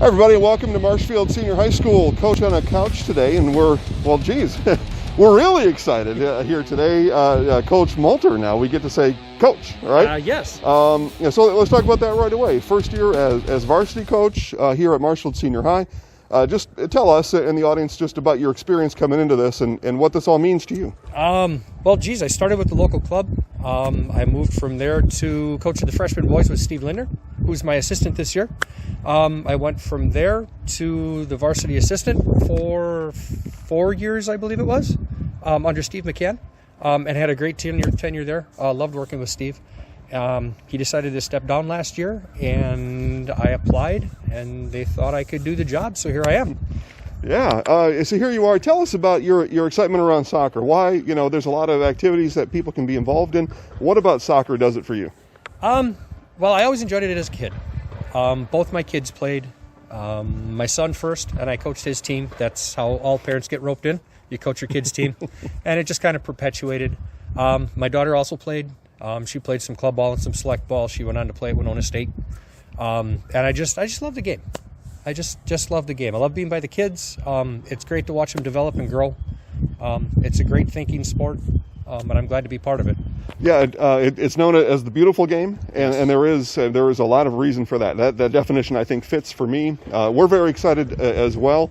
Hi everybody, welcome to Marshfield Senior High School. Coach on a couch today, and we're really excited here today. Coach Molter, now we get to say coach, right? Yes. So let's talk about that right away. First year as varsity coach here at Marshfield Senior High. Just tell us and the audience just about your experience coming into this and what this all means to you. I started with the local club. I moved from there to coach the freshman boys with Steve Linder, who's my assistant this year. I went from there to the varsity assistant for 4 years, I believe it was, under Steve McCann, and had a great tenure there. Loved working with Steve. He decided to step down last year, and I applied, and they thought I could do the job, so here I am. Yeah, so here you are. Tell us about your excitement around soccer. Why, there's a lot of activities that people can be involved in. What about soccer does it for you? I always enjoyed it as a kid. Both my kids played. My son first, and I coached his team. That's how all parents get roped in. You coach your kid's team. And it just kind of perpetuated. My daughter also played. She played some club ball and some select ball. She went on to play at Winona State. And I just love the game. I just love the game. I love being by the kids. It's great to watch them develop and grow. It's a great thinking sport, and I'm glad to be part of it. Yeah, it's known as the beautiful game, and there is a lot of reason for that. That definition, I think, fits for me. We're very excited as well.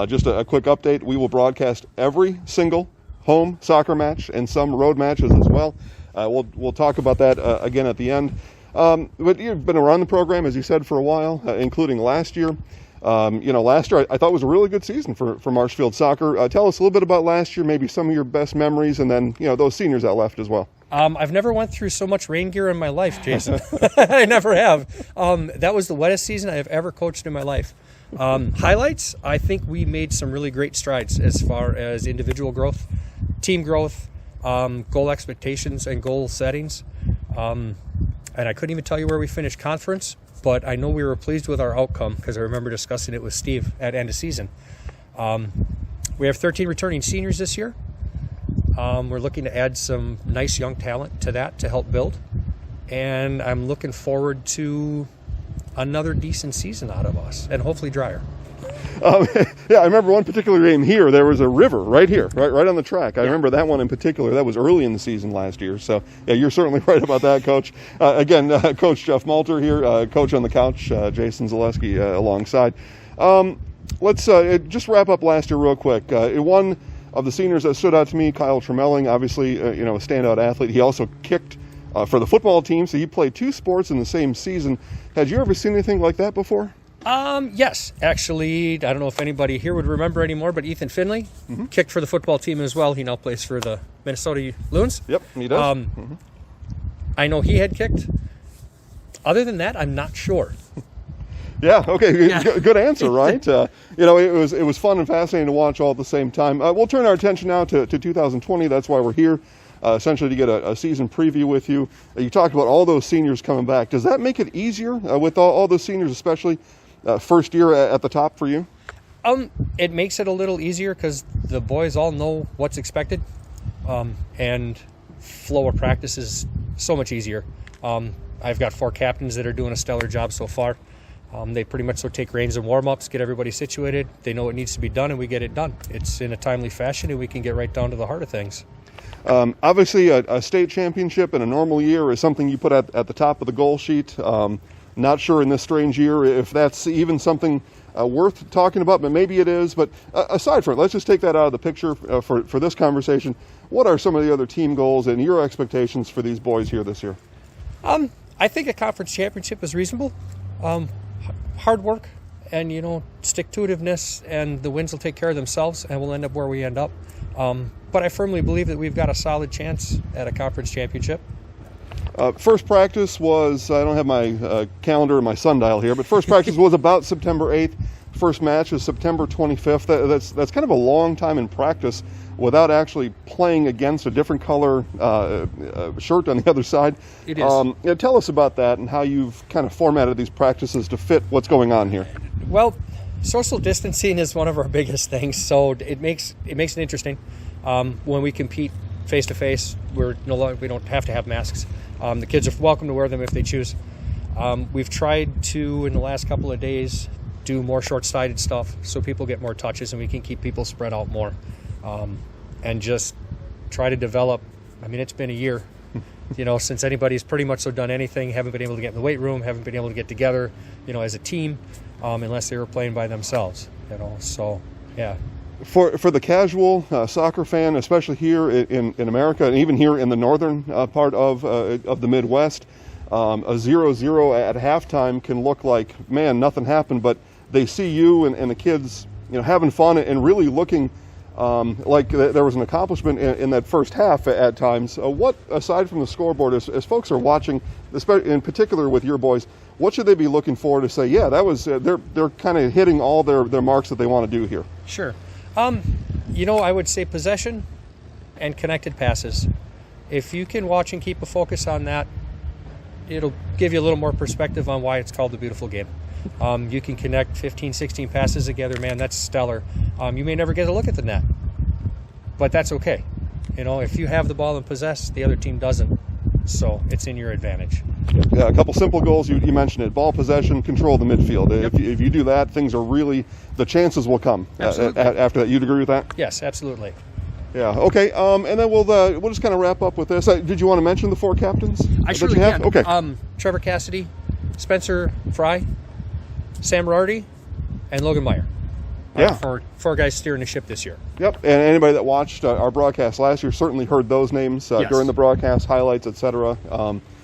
Just a quick update: we will broadcast every single home soccer match and some road matches as well. We'll talk about that again at the end. But you've been around the program, as you said, for a while, including last year. Last year I thought was a really good season for Marshfield soccer. Tell us a little bit about last year, maybe some of your best memories, and then those seniors that left as well. I've never went through so much rain gear in my life, Jason. I never have. That was the wettest season I have ever coached in my life. Highlights, I think we made some really great strides as far as individual growth, team growth, goal expectations, and goal settings. And I couldn't even tell you where we finished conference, but I know we were pleased with our outcome because I remember discussing it with Steve at end of season. We have 13 returning seniors this year. We're looking to add some nice young talent to that to help build. And I'm looking forward to another decent season out of us, and hopefully drier. Yeah, I remember one particular game here. There was a river right here, right on the track. I remember that one in particular. That was early in the season last year. So, yeah, you're certainly right about that, Coach. Again, Coach Jeff Molter here, Coach on the couch, Jason Zaleski alongside. Let's just wrap up last year real quick. One of the seniors that stood out to me, Kyle Tremelling, obviously, a standout athlete. He also kicked for the football team, so he played two sports in the same season. Had you ever seen anything like that before? Yes, actually, I don't know if anybody here would remember anymore, but Ethan Finley kicked for the football team as well. He now plays for the Minnesota Loons. Yep, he does. I know he had kicked. Other than that, I'm not sure. Yeah, okay, yeah. Good answer, right? It was fun and fascinating to watch all at the same time. We'll turn our attention now to 2020. That's why we're here, essentially to get a season preview with you. You talked about all those seniors coming back. Does that make it easier with all those seniors, especially first year at the top for you? It makes it a little easier because the boys all know what's expected, and flow of practice is so much easier. I've got 4 captains that are doing a stellar job so far. They pretty much take reins and warm-ups, get everybody situated. They know what needs to be done, and we get it done. It's in a timely fashion, and we can get right down to the heart of things. Obviously, a state championship in a normal year is something you put at the top of the goal sheet. Not sure in this strange year if that's even something worth talking about, but maybe it is. But aside from it, let's just take that out of the picture for this conversation. What are some of the other team goals and your expectations for these boys here this year? I think a conference championship is reasonable. Hard work and, stick-to-itiveness, and the wins will take care of themselves, and we'll end up where we end up. But I firmly believe that we've got a solid chance at a conference championship. First practice was, I don't have my calendar and my sundial here, but first practice was about September 8th. First match is September 25th. That's kind of a long time in practice without actually playing against a different color shirt on the other side. It is. Tell us about that and how you've kind of formatted these practices to fit what's going on here. Well, social distancing is one of our biggest things, so it makes it interesting. When we compete face to face, we don't have to have masks. The kids are welcome to wear them if they choose. We've tried to, in the last couple of days, do more short-sided stuff so people get more touches and we can keep people spread out more, and just try to develop. I mean, it's been a year, since anybody's pretty much done anything, haven't been able to get in the weight room, haven't been able to get together, as a team, unless they were playing by themselves, So, yeah. For the casual soccer fan, especially here in America, and even here in the northern part of the Midwest, a 0-0 at halftime can look like, man, nothing happened, but they see you and the kids, having fun and really looking like there was an accomplishment in that first half at times. What, aside from the scoreboard, as folks are watching, in particular with your boys, what should they be looking for to say, yeah, that was they're kind of hitting all their marks that they want to do here? Sure. I would say possession and connected passes. If you can watch and keep a focus on that, it'll give you a little more perspective on why it's called the beautiful game. You can connect 15, 16 passes together, man, that's stellar. You may never get a look at the net, but that's okay. If you have the ball and possess, the other team doesn't, so it's in your advantage. Yeah, a couple simple goals, you mentioned it. Ball possession, control the midfield. Yep. If you do that, things are really, the chances will come after that. You'd agree with that? Yes, absolutely. Yeah, okay, and then we'll just kind of wrap up with this. Did you want to mention the four captains? I surely can. Okay. Trevor Cassidy, Spencer Fry, Sam Rardy, and Logan Meyer. Yeah. For four guys steering the ship this year. Yep, and anybody that watched our broadcast last year certainly heard those names Yes. during the broadcast, highlights, etc.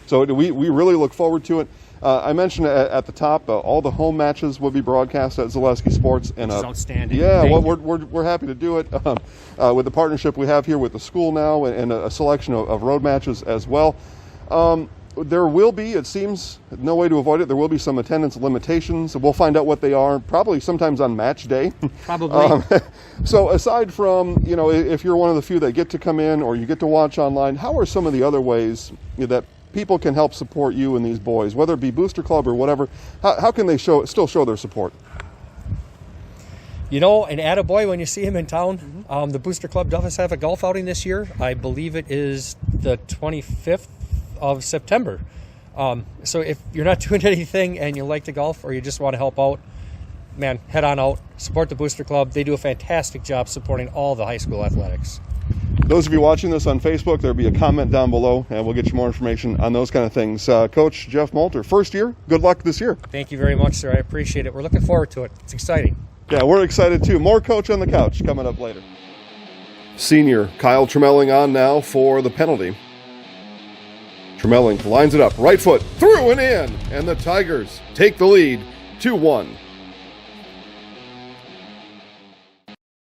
So we really look forward to it. I mentioned at the top, all the home matches will be broadcast at Zaleski Sports. Which is outstanding. Yeah, well, we're happy to do it with the partnership we have here with the school now and a selection of road matches as well. There will be, it seems, no way to avoid it, there will be some attendance limitations. We'll find out what they are probably sometimes on match day. Probably. So aside from, if you're one of the few that get to come in or you get to watch online, how are some of the other ways that people can help support you and these boys, whether it be Booster Club or whatever? How can they still show their support? An attaboy when you see him in town. The Booster Club does have a golf outing this year. I believe it is the 25th of September. So if you're not doing anything and you like to golf or you just want to help out, man, head on out, support the Booster Club. They do a fantastic job supporting all the high school athletics. Those of you watching this on Facebook, there'll be a comment down below, and we'll get you more information on those kind of things. Coach Jeff Molter, first year, good luck this year. Thank you very much, sir. I appreciate it. We're looking forward to it. It's exciting. Yeah, we're excited too. More Coach on the Couch coming up later. Senior Kyle Tremelling on now for the penalty. Tremelling lines it up, right foot, through and in, and the Tigers take the lead 2-1.